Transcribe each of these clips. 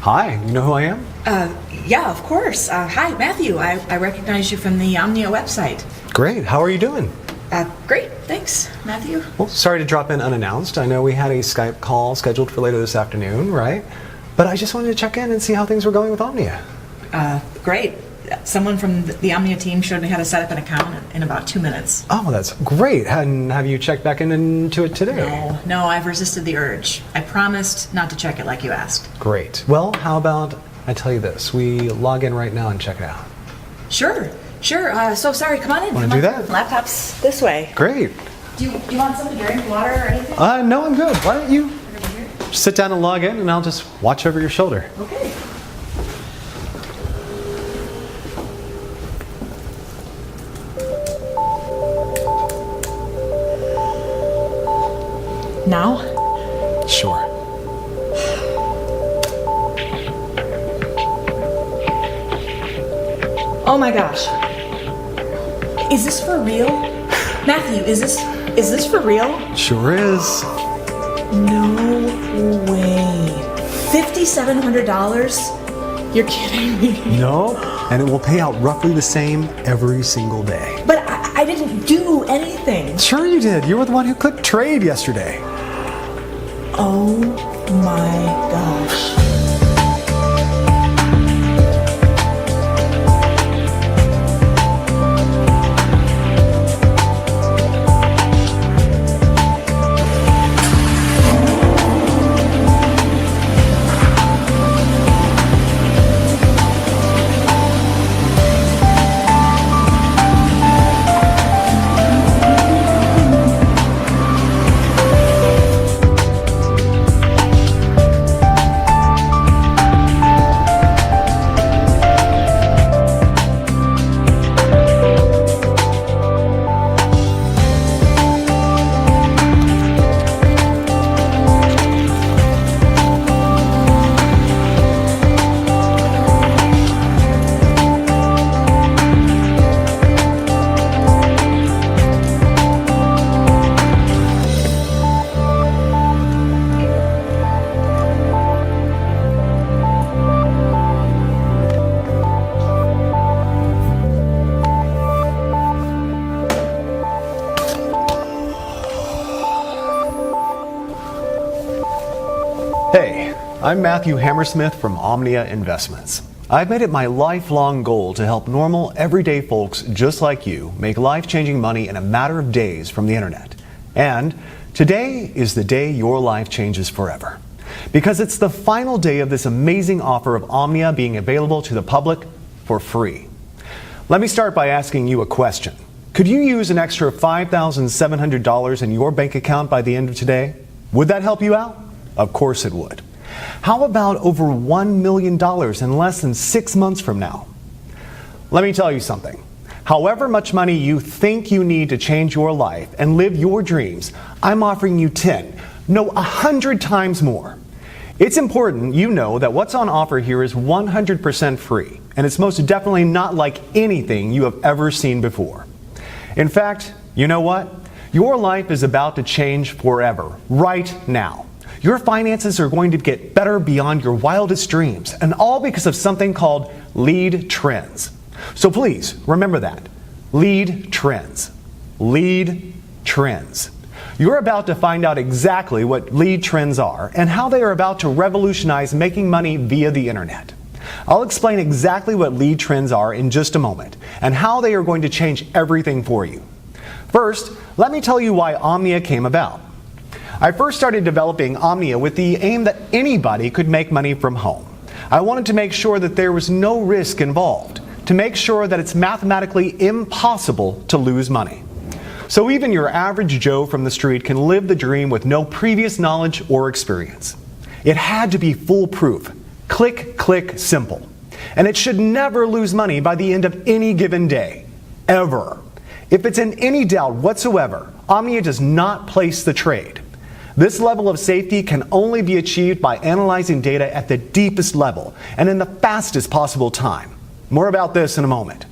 Hi, you know who I am? Yeah, of course. Hi, Matthew. I recognize you from the Omnia website. Great, how are you doing? Great, thanks, Matthew. Well, sorry to drop in unannounced. I know we had a Skype call scheduled for later this afternoon, right? But I just wanted to check in and see how things were going with Omnia. Great. Someone from the Omnia team showed me how to set up an account in about 2 minutes. Oh, that's great. And have you checked back into it today? No, I've resisted the urge. I promised not to check it like you asked. Great. Well, how about I tell you this? We log in right now and check it out. Sure. So sorry, come on in. Want to do that? Laptop's this way. Great. Do you want something to drink, water, or anything? No, I'm good. Why don't you Over here? sit down and log in and I'll just watch over your shoulder. Okay. Now? Sure. Oh my gosh. Is this for real? Matthew, is this for real? Sure is. No way. $5,700? You're kidding me. No, and it will pay out roughly the same every single day. But I didn't do anything. Sure you did. You were the one who clicked trade yesterday. Oh my gosh. Hey, I'm Matthew Hammersmith from Omnia Investments. I've made it my lifelong goal to help normal, everyday folks just like you make life-changing money in a matter of days from the internet. And today is the day your life changes forever. Because it's the final day of this amazing offer of Omnia being available to the public for free. Let me start by asking you a question. Could you use an extra $5,700 in your bank account by the end of today? Would that help you out? Of course it would. How about over $1 million in less than 6 months from now? Let me tell you something. However much money you think you need to change your life and live your dreams, I'm offering you 10, no 100 times more. It's important you know that what's on offer here is 100% free, and it's most definitely not like anything you have ever seen before. In fact, you know what? Your life is about to change forever, right now. Your finances are going to get better beyond your wildest dreams, and all because of something called lead trends. So please, remember that. Lead trends. Lead trends. You're about to find out exactly what lead trends are and how they are about to revolutionize making money via the internet. I'll explain exactly what lead trends are in just a moment and how they are going to change everything for you. First, let me tell you why Omnia came about. I first started developing Omnia with the aim that anybody could make money from home. I wanted to make sure that there was no risk involved, to make sure that it's mathematically impossible to lose money. So even your average Joe from the street can live the dream with no previous knowledge or experience. It had to be foolproof, click, click, simple. And it should never lose money by the end of any given day, ever. If it's in any doubt whatsoever, Omnia does not place the trade. This level of safety can only be achieved by analyzing data at the deepest level and in the fastest possible time. More about this in a moment.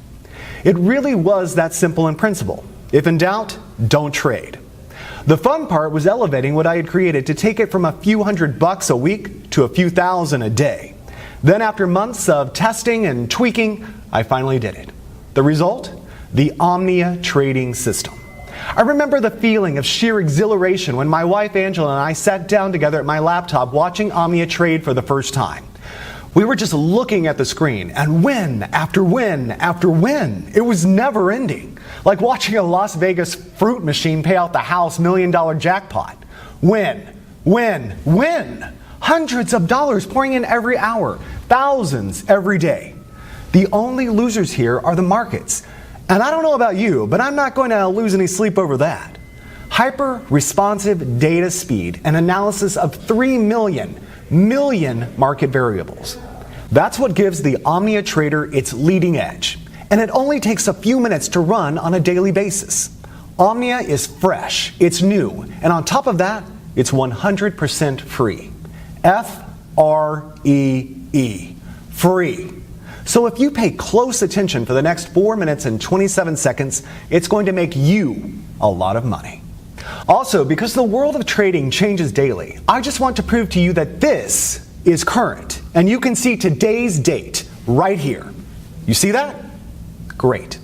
It really was that simple in principle. If in doubt, don't trade. The fun part was elevating what I had created to take it from a few $100 a week to a few thousand a day. Then after months of testing and tweaking, I finally did it. The result? The Omnia trading system. I remember the feeling of sheer exhilaration when my wife Angela and I sat down together at my laptop watching Omnia trade for the first time. We were just looking at the screen, and win after win after win. It was never ending. Like watching a Las Vegas fruit machine pay out the house $1 million jackpot. Win, win, win. Hundreds of dollars pouring in every hour. Thousands every day. The only losers here are the markets. And I don't know about you, but I'm not going to lose any sleep over that. Hyper-responsive data speed and analysis of 3 million market variables. That's what gives the Omnia Trader its leading edge. And it only takes a few minutes to run on a daily basis. Omnia is fresh, it's new, and on top of that, it's 100% free. F-R-E-E. Free. So if you pay close attention for the next 4 minutes and 27 seconds, it's going to make you a lot of money. Also, because the world of trading changes daily, I just want to prove to you that this is current. And you can see today's date right here. You see that? Great.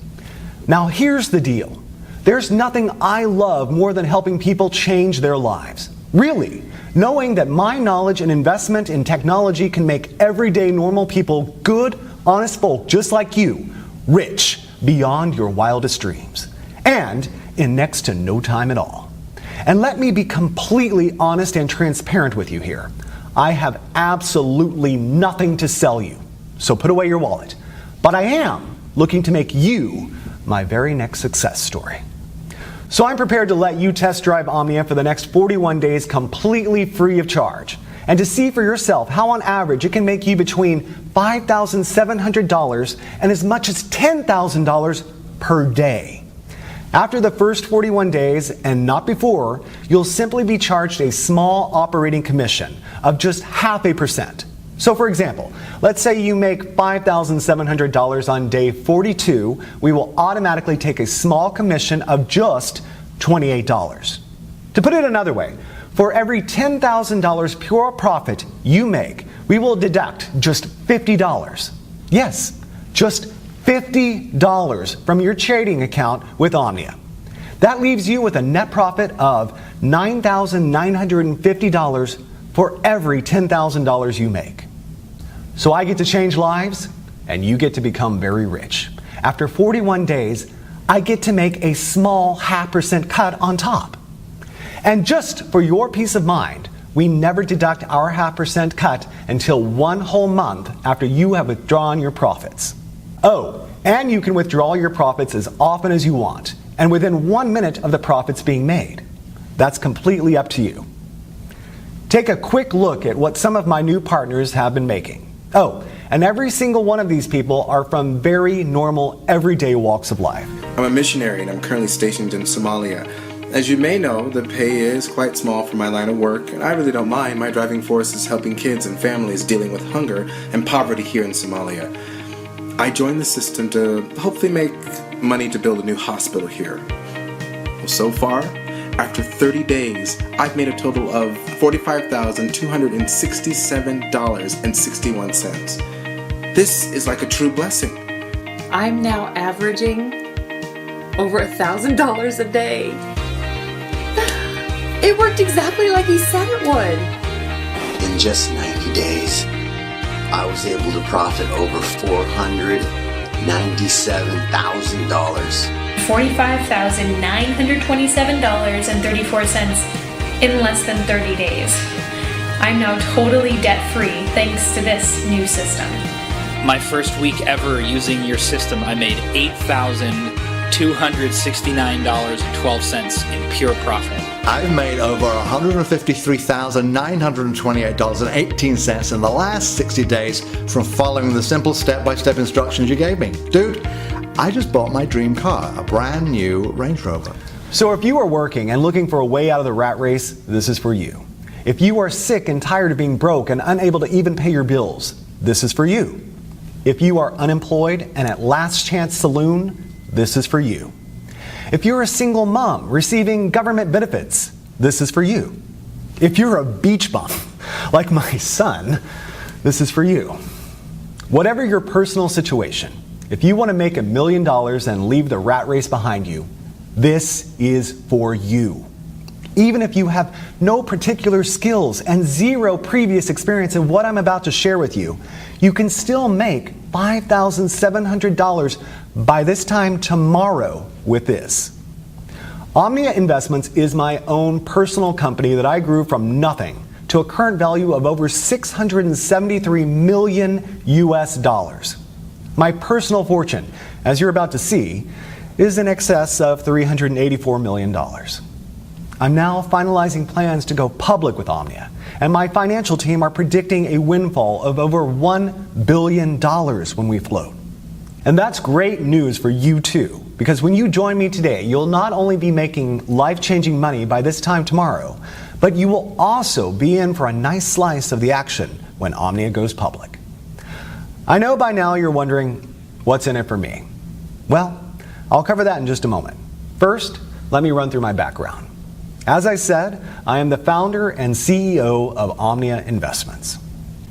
Now here's the deal. There's nothing I love more than helping people change their lives. Really, knowing that my knowledge and investment in technology can make everyday normal people, good, honest folk just like you, rich beyond your wildest dreams. And in next to no time at all. And let me be completely honest and transparent with you here. I have absolutely nothing to sell you, so put away your wallet. But I am looking to make you my very next success story. So I'm prepared to let you test drive Omnia for the next 41 days completely free of charge, and to see for yourself how on average it can make you between $5,700 and as much as $10,000 per day. After the first 41 days, and not before, you'll simply be charged a small operating commission of just 0.5%. So for example, let's say you make $5,700 on day 42, we will automatically take a small commission of just $28. To put it another way, for every $10,000 pure profit you make, we will deduct just $50. Yes, just $50 from your trading account with Omnia. That leaves you with a net profit of $9,950 for every $10,000 you make. So I get to change lives, and you get to become very rich. After 41 days, I get to make a small 0.5% cut on top. And just for your peace of mind, we never deduct our 0.5% cut until 1 whole month after you have withdrawn your profits. Oh, and you can withdraw your profits as often as you want, and within 1 minute of the profits being made. That's completely up to you. Take a quick look at what some of my new partners have been making. Oh, and every single one of these people are from very normal, everyday walks of life. I'm a missionary and I'm currently stationed in Somalia. As you may know, the pay is quite small for my line of work, and I really don't mind. My driving force is helping kids and families dealing with hunger and poverty here in Somalia. I joined the system to hopefully make money to build a new hospital here. Well, so far, after 30 days, I've made a total of $45,267.61. This is like a true blessing. I'm now averaging over $1,000 a day. It worked exactly like he said it would. In just 90 days, I was able to profit over $497,000. $45,927.34 in less than 30 days. I'm now totally debt-free thanks to this new system. My first week ever using your system, I made $8,269.12 in pure profit. I've made over $153,928.18 in the last 60 days from following the simple step-by-step instructions you gave me. Dude, I just bought my dream car, a brand new Range Rover. So if you are working and looking for a way out of the rat race, this is for you. If you are sick and tired of being broke and unable to even pay your bills, this is for you. If you are unemployed and at last chance saloon, this is for you. If you're a single mom receiving government benefits, this is for you. If you're a beach bum, like my son, this is for you. Whatever your personal situation, if you want to make $1 million and leave the rat race behind you, this is for you. Even if you have no particular skills and zero previous experience in what I'm about to share with you, you can still make $5,700 by this time tomorrow with this. Omnia Investments is my own personal company that I grew from nothing to a current value of over $673 million US. My personal fortune, as you're about to see, is in excess of $384 million. I'm now finalizing plans to go public with Omnia, and my financial team are predicting a windfall of over $1 billion when we float. And that's great news for you too, because when you join me today, you'll not only be making life-changing money by this time tomorrow, but you will also be in for a nice slice of the action when Omnia goes public. I know by now you're wondering, what's in it for me? Well, I'll cover that in just a moment. First, let me run through my background. As I said, I am the founder and CEO of Omnia Investments.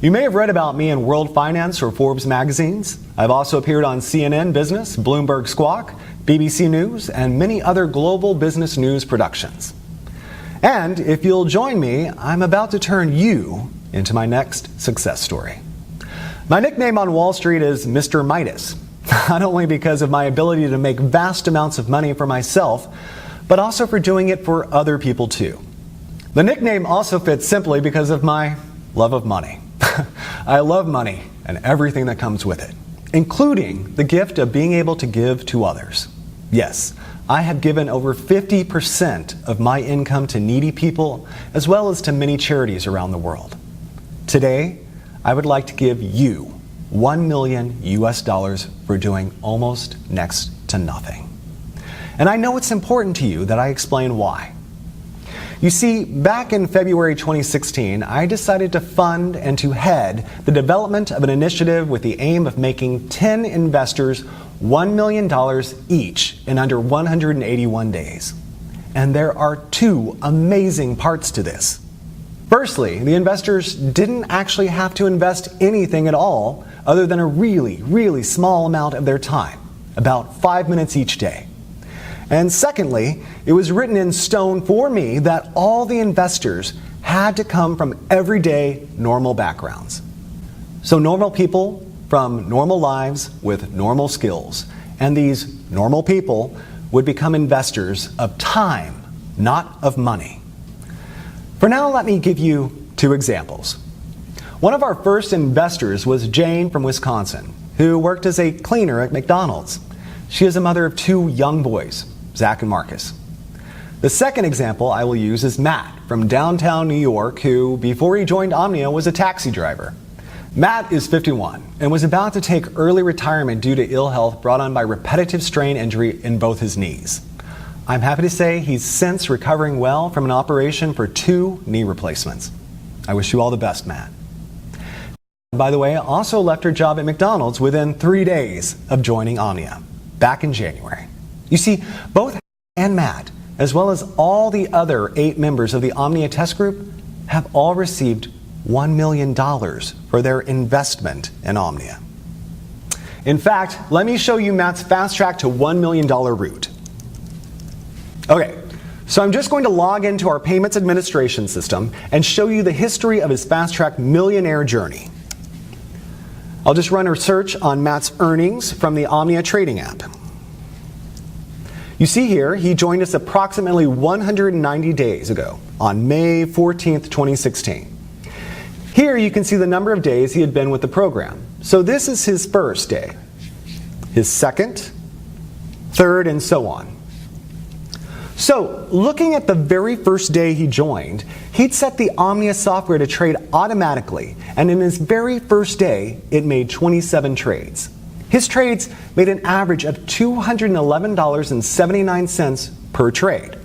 You may have read about me in World Finance or Forbes magazines. I've also appeared on CNN Business, Bloomberg Squawk, BBC News, and many other global business news productions. And if you'll join me, I'm about to turn you into my next success story. My nickname on Wall Street is Mr. Midas, not only because of my ability to make vast amounts of money for myself, but also for doing it for other people too. The nickname also fits simply because of my love of money. I love money and everything that comes with it, including the gift of being able to give to others. Yes, I have given over 50% of my income to needy people, as well as to many charities around the world. Today, I would like to give you $1 million US for doing almost next to nothing. And I know it's important to you that I explain why. You see, back in February 2016, I decided to fund and to head the development of an initiative with the aim of making 10 investors $1 million each in under 181 days. And there are two amazing parts to this. Firstly, the investors didn't actually have to invest anything at all other than a really, really small amount of their time, about 5 minutes each day. And secondly, it was written in stone for me that all the investors had to come from everyday normal backgrounds. So normal people from normal lives with normal skills. And these normal people would become investors of time, not of money. For now, let me give you two examples. One of our first investors was Jane from Wisconsin, who worked as a cleaner at McDonald's. She is a mother of two young boys, Zach and Marcus. The second example I will use is Matt from downtown New York, who, before he joined Omnia, was a taxi driver. Matt is 51 and was about to take early retirement due to ill health brought on by repetitive strain injury in both his knees. I'm happy to say he's since recovering well from an operation for 2 knee replacements. I wish you all the best, Matt. By the way, also left her job at McDonald's within 3 days of joining Omnia, back in January. You see, both and Matt, as well as all the other 8 members of the Omnia test group, have all received $1 million for their investment in Omnia. In fact, let me show you Matt's fast track to $1 million route. Okay, so I'm just going to log into our payments administration system and show you the history of his fast track millionaire journey. I'll just run a search on Matt's earnings from the Omnia trading app. You see here, he joined us approximately 190 days ago on May 14th, 2016. Here you can see the number of days he had been with the program. So this is his first day, his second, third, and so on. So looking at the very first day he joined, he'd set the Omnia software to trade automatically, and in his very first day, it made 27 trades. His trades made an average of $211.79 per trade.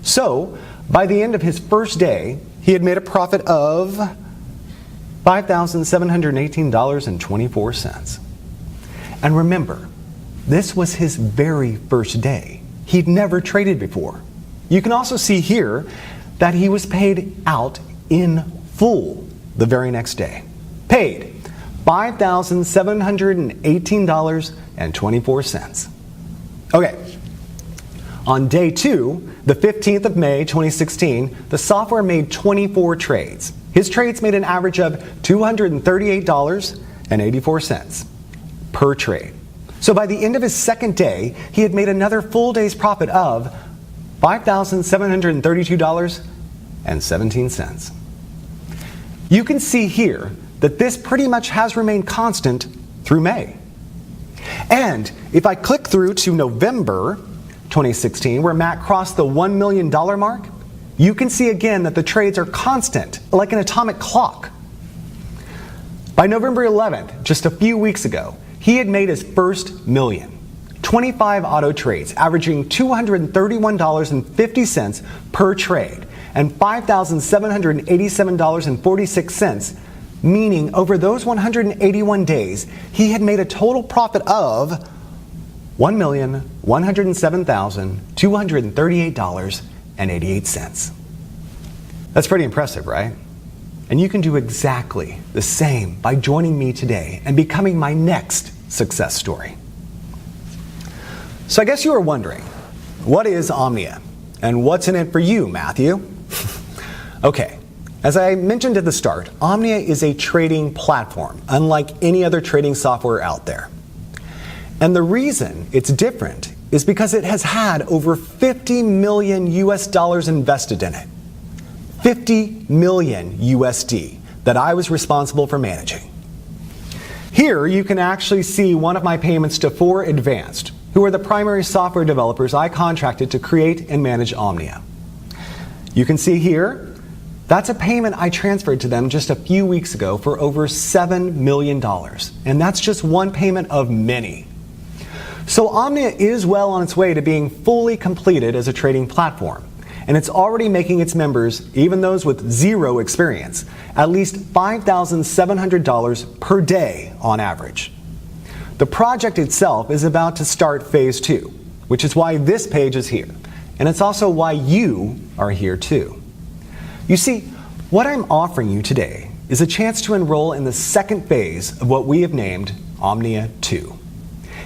So, by the end of his first day, he had made a profit of $5,718.24. And remember, this was his very first day. He'd never traded before. You can also see here that he was paid out in full the very next day. Paid $5,718.24. Okay. On day 2, the 15th of May 2016, the software made 24 trades. His trades made an average of $238.84 per trade. So by the end of his second day, he had made another full day's profit of $5,732.17. You can see here that this pretty much has remained constant through May. And if I click through to November 2016, where Matt crossed the $1 million mark, you can see again that the trades are constant, like an atomic clock. By November 11th, just a few weeks ago, he had made his first million. 25 auto trades, averaging $231.50 per trade, and $5,787.46, meaning over those 181 days, he had made a total profit of $1,107,238.88. That's pretty impressive, right? And you can do exactly the same by joining me today and becoming my next success story. So I guess you are wondering, what is Omnia? And what's in it for you, Matthew? Okay, as I mentioned at the start, Omnia is a trading platform, unlike any other trading software out there. And the reason it's different is because it has had over 50 million US dollars invested in it. 50 million USD that I was responsible for managing. Here you can actually see one of my payments to 4 Advanced, who are the primary software developers I contracted to create and manage Omnia. You can see here, that's a payment I transferred to them just a few weeks ago for over $7 million. And that's just one payment of many. So Omnia is well on its way to being fully completed as a trading platform. And it's already making its members, even those with zero experience, at least $5,700 per day on average. The project itself is about to start phase 2, which is why this page is here. And it's also why you are here too. You see, what I'm offering you today is a chance to enroll in the second phase of what we have named Omnia 2.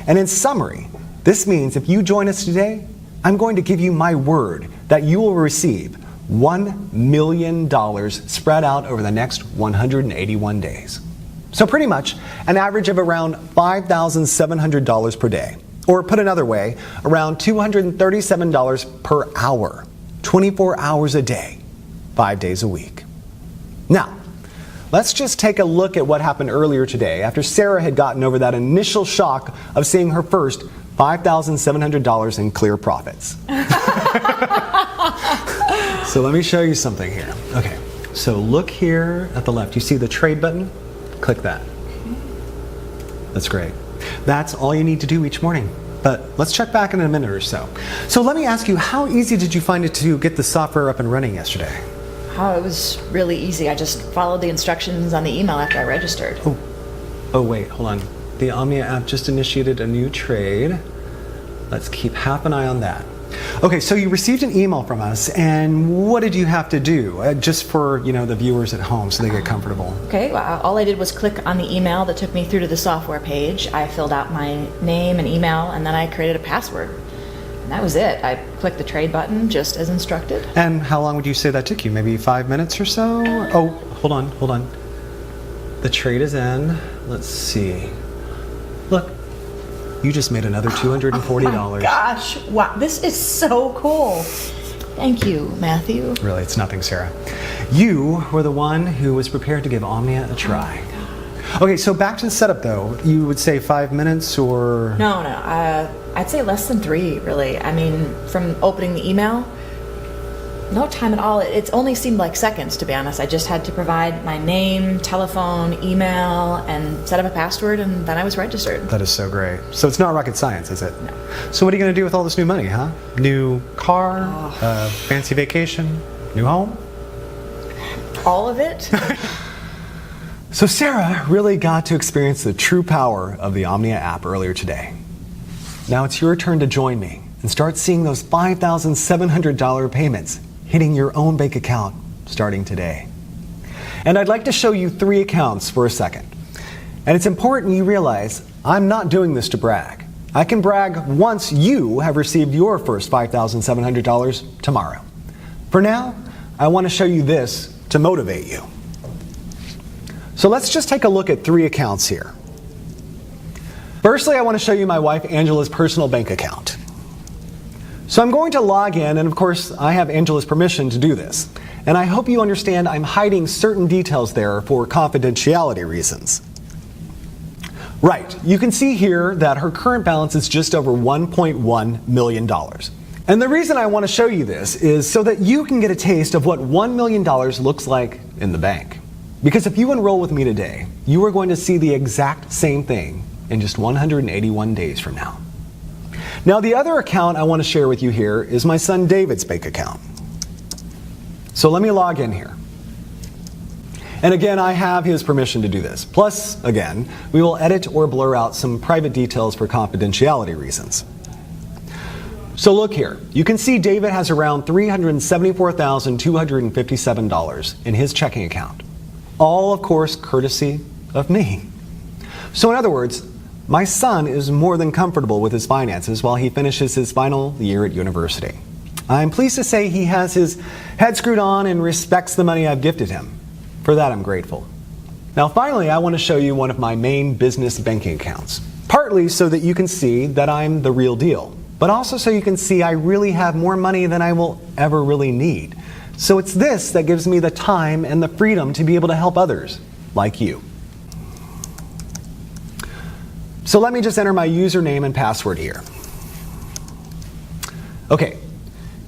And in summary, this means if you join us today, I'm going to give you my word that you will receive $1 million spread out over the next 181 days. So pretty much an average of around $5,700 per day. Or put another way, around $237 per hour, 24 hours a day, 5 days a week. Now, let's just take a look at what happened earlier today after Sarah had gotten over that initial shock of seeing her first $5,700 in clear profits. So let me show you something here. Okay, so look here at the left. You see the trade button? Click that. That's great. That's all you need to do each morning. But let's check back in a minute or so. So let me ask you, how easy did you find it to get the software up and running yesterday? Oh, it was really easy. I just followed the instructions on the email after I registered. Oh wait, hold on. The Omnia app just initiated a new trade. Let's keep half an eye on that. Okay, so you received an email from us, and what did you have to do? Just for, the viewers at home so they get comfortable. Okay, well, all I did was click on the email that took me through to the software page. I filled out my name and email, and then I created a password. And that was it. I clicked the trade button just as instructed. And how long would you say that took you? Maybe 5 minutes or so? Oh, hold on. The trade is in. Let's see. Look, you just made another $240. Oh my gosh, wow, this is so cool. Thank you, Matthew. Really, it's nothing, Sarah. You were the one who was prepared to give Omnia a try. Okay, so back to the setup though. You would say 5 minutes or? No, I'd say less than 3, really. I mean, from opening the email, no time at all. It only seemed like seconds, to be honest. I just had to provide my name, telephone, email, and set up a password, and then I was registered. That is so great. So it's not rocket science, is it? No. So what are you going to do with all this new money, huh? New car, fancy vacation, new home? All of it? So Sarah really got to experience the true power of the Omnia app earlier today. Now it's your turn to join me and start seeing those $5,700 payments hitting your own bank account starting today. And I'd like to show you 3 accounts for a second. And it's important you realize I'm not doing this to brag. I can brag once you have received your first $5,700 tomorrow. For now, I want to show you this to motivate you. So let's just take a look at 3 accounts here. Firstly, I want to show you my wife Angela's personal bank account. So I'm going to log in, and of course I have Angela's permission to do this. And I hope you understand I'm hiding certain details there for confidentiality reasons. Right, you can see here that her current balance is just over $1.1 million. And the reason I want to show you this is so that you can get a taste of what $1 million looks like in the bank. Because if you enroll with me today, you are going to see the exact same thing in just 181 days from now. Now, the other account I want to share with you here is my son David's bank account. So let me log in here. And again, I have his permission to do this. Plus, again, we will edit or blur out some private details for confidentiality reasons. So look here. You can see David has around $374,257 in his checking account. All, of course, courtesy of me. So in other words, my son is more than comfortable with his finances while he finishes his final year at university. I'm pleased to say he has his head screwed on and respects the money I've gifted him. For that, I'm grateful. Now, finally, I want to show you one of my main business banking accounts. Partly so that you can see that I'm the real deal, but also so you can see I really have more money than I will ever really need. So it's this that gives me the time and the freedom to be able to help others, like you. So let me just enter my username and password here. Okay,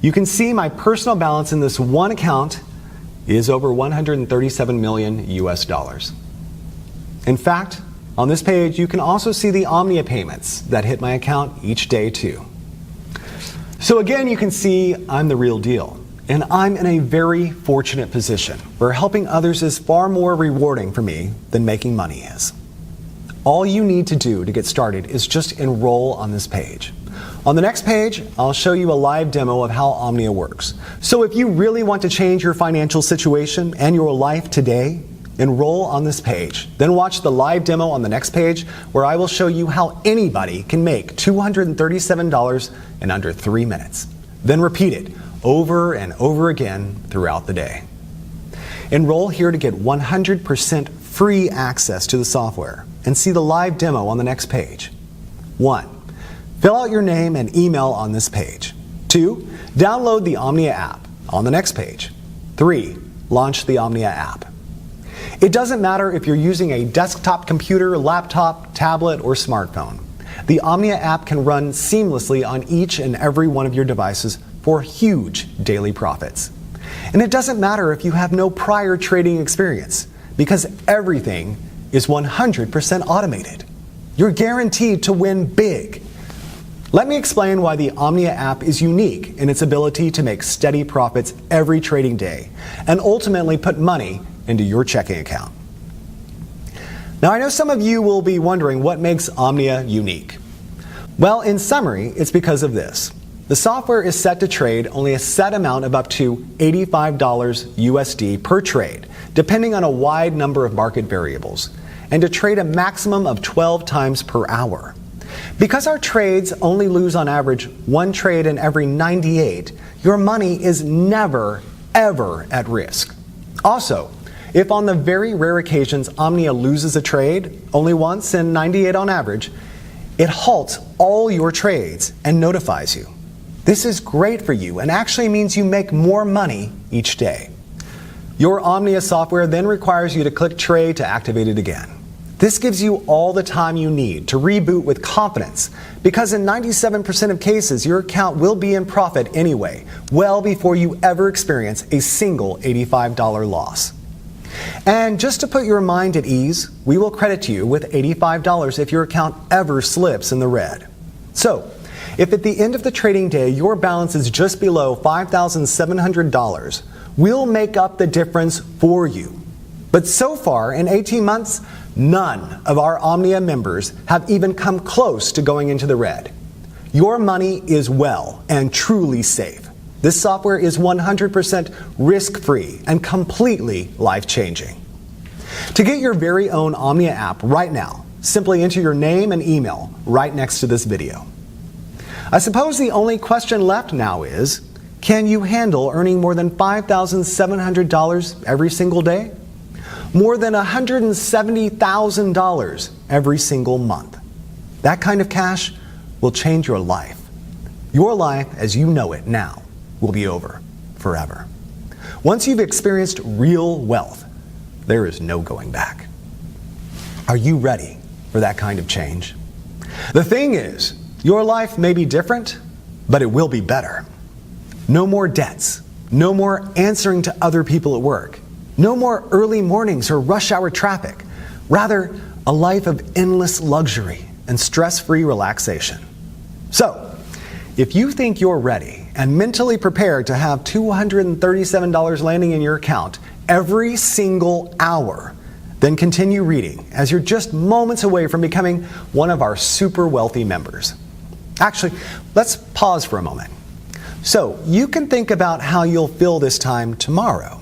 you can see my personal balance in this one account is over 137 million US dollars. In fact, on this page, you can also see the Omnia payments that hit my account each day too. So again, you can see I'm the real deal. And I'm in a very fortunate position where helping others is far more rewarding for me than making money is. All you need to do to get started is just enroll on this page. On the next page, I'll show you a live demo of how Omnia works. So if you really want to change your financial situation and your life today, enroll on this page. Then watch the live demo on the next page where I will show you how anybody can make $237 in under 3 minutes. Then repeat it over and over again throughout the day. Enroll here to get 100% free access to the software and see the live demo on the next page. 1. Fill out your name and email on this page. 2. Download the Omnia app on the next page. 3. Launch the Omnia app. It doesn't matter if you're using a desktop computer, laptop, tablet, or smartphone. The Omnia app can run seamlessly on each and every one of your devices for huge daily profits. And it doesn't matter if you have no prior trading experience, because everything is 100% automated. You're guaranteed to win big. Let me explain why the Omnia app is unique in its ability to make steady profits every trading day and ultimately put money into your checking account. Now, I know some of you will be wondering what makes Omnia unique. Well, in summary, it's because of this. The software is set to trade only a set amount of up to $85 USD per trade, depending on a wide number of market variables, and to trade a maximum of 12 times per hour. Because our trades only lose on average 1 trade in every 98, your money is never, ever at risk. Also, if on the very rare occasions Omnia loses a trade, only once in 98 on average, it halts all your trades and notifies you. This is great for you and actually means you make more money each day. Your Omnia software then requires you to click trade to activate it again. This gives you all the time you need to reboot with confidence, because in 97% of cases, your account will be in profit anyway, well before you ever experience a single $85 loss. And just to put your mind at ease, we will credit you with $85 if your account ever slips in the red. So, if at the end of the trading day your balance is just below $5,700, we'll make up the difference for you. But so far, in 18 months, none of our Omnia members have even come close to going into the red. Your money is well and truly safe. This software is 100% risk-free and completely life-changing. To get your very own Omnia app right now, simply enter your name and email right next to this video. I suppose the only question left now is, can you handle earning more than $5,700 every single day? More than $170,000 every single month. That kind of cash will change your life. Your life as you know it now will be over forever. Once you've experienced real wealth, there is no going back. Are you ready for that kind of change? The thing is, your life may be different, but it will be better. No more debts. No more answering to other people at work. No more early mornings or rush hour traffic. Rather, a life of endless luxury and stress-free relaxation. So, if you think you're ready and mentally prepared to have $237 landing in your account every single hour, then continue reading as you're just moments away from becoming one of our super wealthy members. Actually, let's pause for a moment. So you can think about how you'll feel this time tomorrow.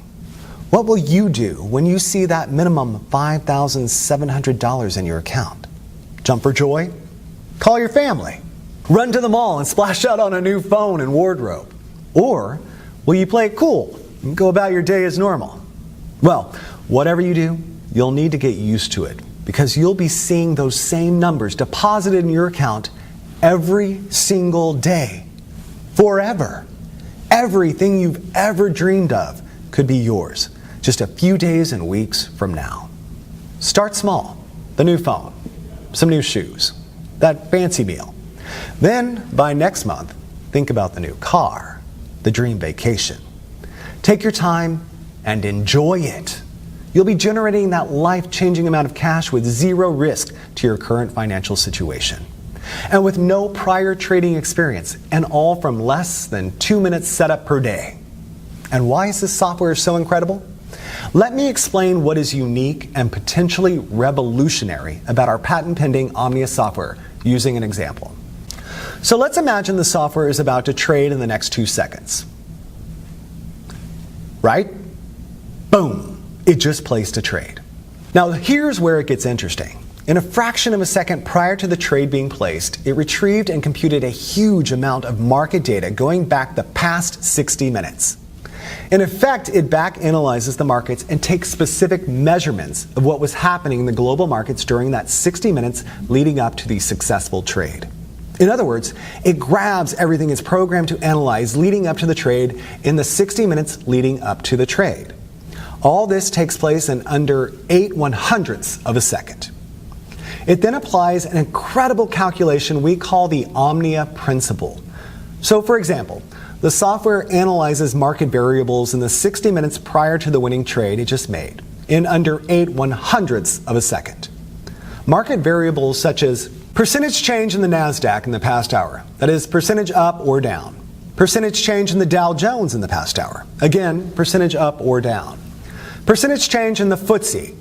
What will you do when you see that minimum $5,700 in your account? Jump for joy? Call your family? Run to the mall and splash out on a new phone and wardrobe? Or will you play it cool and go about your day as normal? Well, whatever you do, you'll need to get used to it because you'll be seeing those same numbers deposited in your account every single day, forever. Everything you've ever dreamed of could be yours just a few days and weeks from now. Start small. The new phone, some new shoes, that fancy meal. Then, by next month, think about the new car, the dream vacation. Take your time and enjoy it. You'll be generating that life-changing amount of cash with zero risk to your current financial situation. And with no prior trading experience, and all from less than 2 minutes setup per day. And why is this software so incredible? Let me explain what is unique and potentially revolutionary about our patent-pending Omnia software using an example. So let's imagine the software is about to trade in the next 2 seconds. Right? Boom! It just placed a trade. Now here's where it gets interesting. In a fraction of a second prior to the trade being placed, it retrieved and computed a huge amount of market data going back the past 60 minutes. In effect, it back analyzes the markets and takes specific measurements of what was happening in the global markets during that 60 minutes leading up to the successful trade. In other words, it grabs everything it's programmed to analyze leading up to the trade in the 60 minutes leading up to the trade. All this takes place in under 8/100ths of a second. It then applies an incredible calculation we call the Omnia principle. So for example, the software analyzes market variables in the 60 minutes prior to the winning trade it just made, in under 8/100ths of a second. Market variables such as percentage change in the NASDAQ in the past hour, that is, percentage up or down. Percentage change in the Dow Jones in the past hour, again, percentage up or down. Percentage change in the FTSE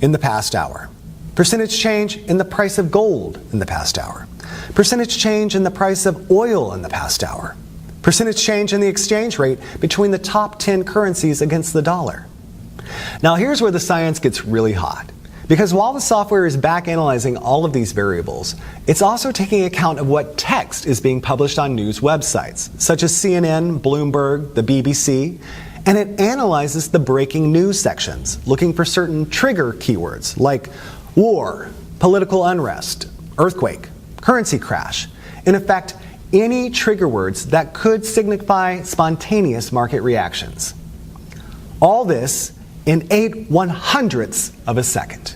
in the past hour. Percentage change in the price of gold in the past hour. Percentage change in the price of oil in the past hour. Percentage change in the exchange rate between the top 10 currencies against the dollar. Now here's where the science gets really hot. Because while the software is back analyzing all of these variables, it's also taking account of what text is being published on news websites, such as CNN, Bloomberg, the BBC, and it analyzes the breaking news sections, looking for certain trigger keywords like war, political unrest, earthquake, currency crash. In effect, any trigger words that could signify spontaneous market reactions. All this in 8/100ths of a second.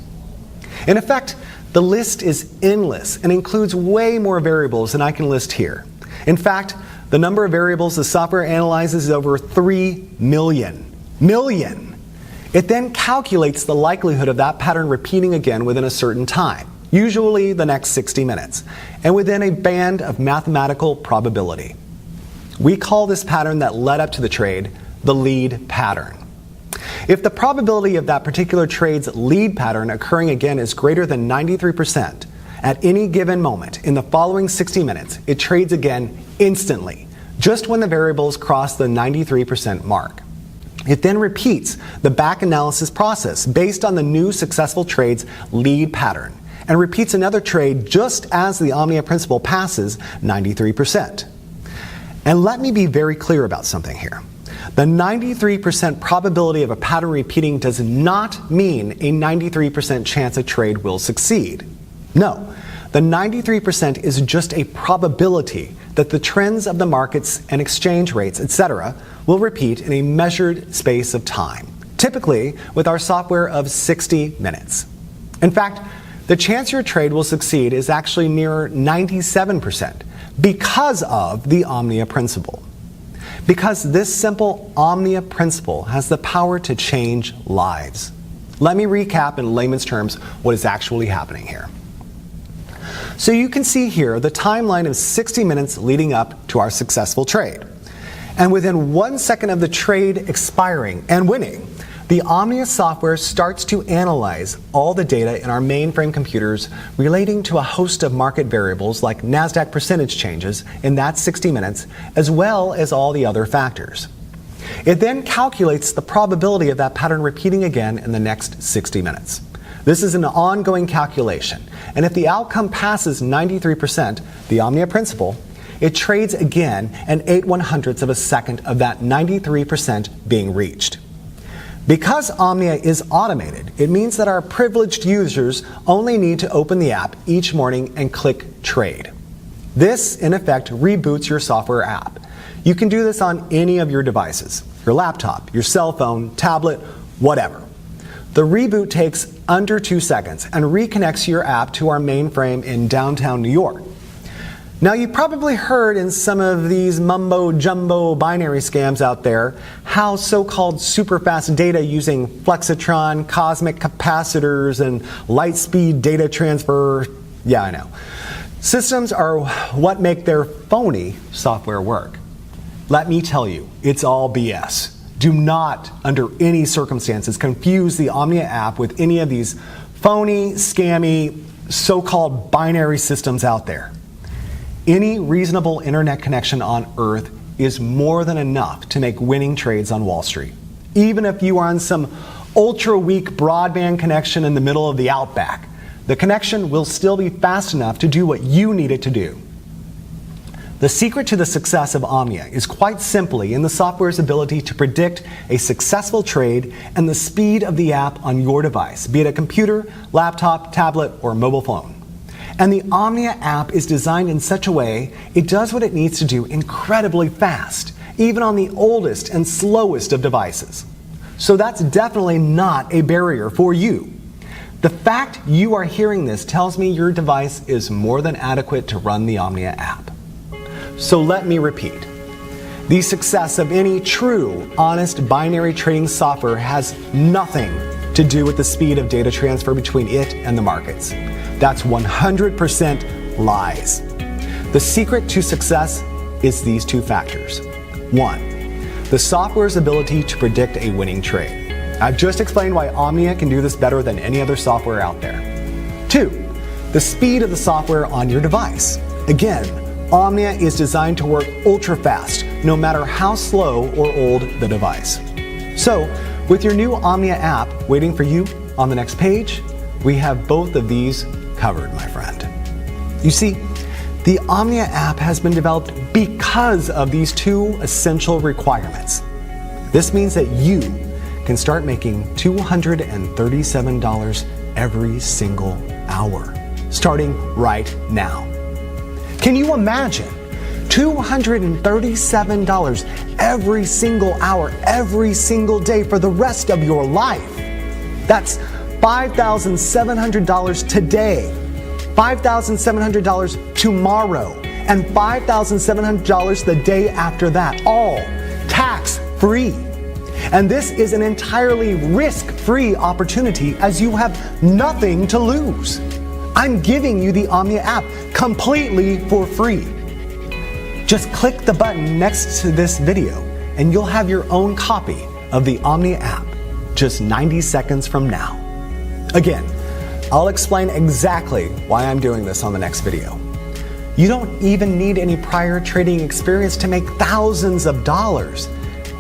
In effect, the list is endless and includes way more variables than I can list here. In fact, the number of variables the software analyzes is over 3 million. It then calculates the likelihood of that pattern repeating again within a certain time, usually the next 60 minutes, and within a band of mathematical probability. We call this pattern that led up to the trade the lead pattern. If the probability of that particular trade's lead pattern occurring again is greater than 93%, at any given moment in the following 60 minutes, it trades again instantly, just when the variables cross the 93% mark. It then repeats the back analysis process based on the new successful trade's lead pattern and repeats another trade just as the Omnia principle passes 93%. And let me be very clear about something here. The 93% probability of a pattern repeating does not mean a 93% chance a trade will succeed. No, the 93% is just a probability that the trends of the markets and exchange rates, etc., will repeat in a measured space of time, typically with our software of 60 minutes. In fact, the chance your trade will succeed is actually near 97% because of the Omnia principle. Because this simple Omnia principle has the power to change lives. Let me recap in layman's terms what is actually happening here. So you can see here the timeline of 60 minutes leading up to our successful trade. And within 1 second of the trade expiring and winning, the Omnia software starts to analyze all the data in our mainframe computers relating to a host of market variables like NASDAQ percentage changes in that 60 minutes, as well as all the other factors. It then calculates the probability of that pattern repeating again in the next 60 minutes. This is an ongoing calculation, and if the outcome passes 93%, the Omnia principle, it trades again and 8/100ths of a second of that 93% being reached. Because Omnia is automated, it means that our privileged users only need to open the app each morning and click Trade. This, in effect, reboots your software app. You can do this on any of your devices, your laptop, your cell phone, tablet, whatever. The reboot takes under 2 seconds and reconnects your app to our mainframe in downtown New York. Now, you probably heard in some of these mumbo-jumbo binary scams out there how so-called super-fast data using flexitron, cosmic capacitors, and light-speed data transfer, yeah, I know. Systems are what make their phony software work. Let me tell you, it's all BS. Do not, under any circumstances, confuse the Omnia app with any of these phony, scammy, so-called binary systems out there. Any reasonable internet connection on Earth is more than enough to make winning trades on Wall Street. Even if you are on some ultra-weak broadband connection in the middle of the outback, the connection will still be fast enough to do what you need it to do. The secret to the success of Omnia is quite simply in the software's ability to predict a successful trade and the speed of the app on your device, be it a computer, laptop, tablet, or mobile phone. And the Omnia app is designed in such a way it does what it needs to do incredibly fast, even on the oldest and slowest of devices. So that's definitely not a barrier for you. The fact you are hearing this tells me your device is more than adequate to run the Omnia app. So let me repeat. The success of any true, honest binary trading software has nothing to do with the speed of data transfer between it and the markets. That's 100% lies. The secret to success is these two factors. 1, the software's ability to predict a winning trade. I've just explained why Omnia can do this better than any other software out there. 2, the speed of the software on your device. Again, Omnia is designed to work ultra fast, no matter how slow or old the device. So, with your new Omnia app waiting for you on the next page, we have both of these covered, my friend. You see, the Omnia app has been developed because of these two essential requirements. This means that you can start making $237 every single hour, starting right now. Can you imagine $237 every single hour, every single day for the rest of your life? That's $5,700 today, $5,700 tomorrow, and $5,700 the day after that, all tax-free. And this is an entirely risk-free opportunity as you have nothing to lose. I'm giving you the Omnia app completely for free. Just click the button next to this video and you'll have your own copy of the Omnia app just 90 seconds from now. Again, I'll explain exactly why I'm doing this on the next video. You don't even need any prior trading experience to make thousands of dollars.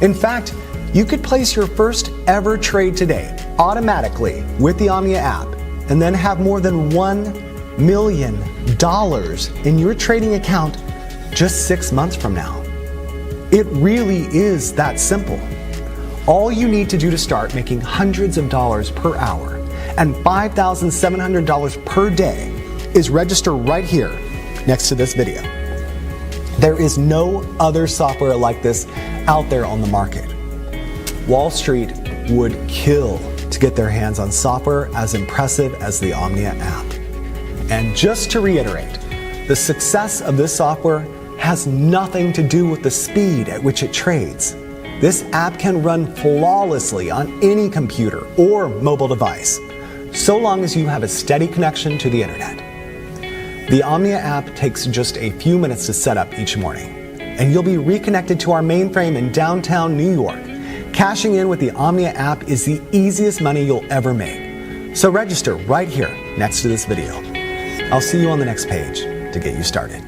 In fact, You could place your first ever trade today automatically with the Omnia app and then have more than $1 million in your trading account just 6 months from now. It really is that simple. All you need to do to start making hundreds of dollars per hour and $5,700 per day is register right here next to this video. There is no other software like this out there on the market. Wall Street would kill to get their hands on software as impressive as the Omnia app. And just to reiterate, the success of this software has nothing to do with the speed at which it trades. This app can run flawlessly on any computer or mobile device, so long as you have a steady connection to the internet. The Omnia app takes just a few minutes to set up each morning, and you'll be reconnected to our mainframe in downtown New York. Cashing in with the Omnia app is the easiest money you'll ever make. So register right here next to this video. I'll see you on the next page to get you started.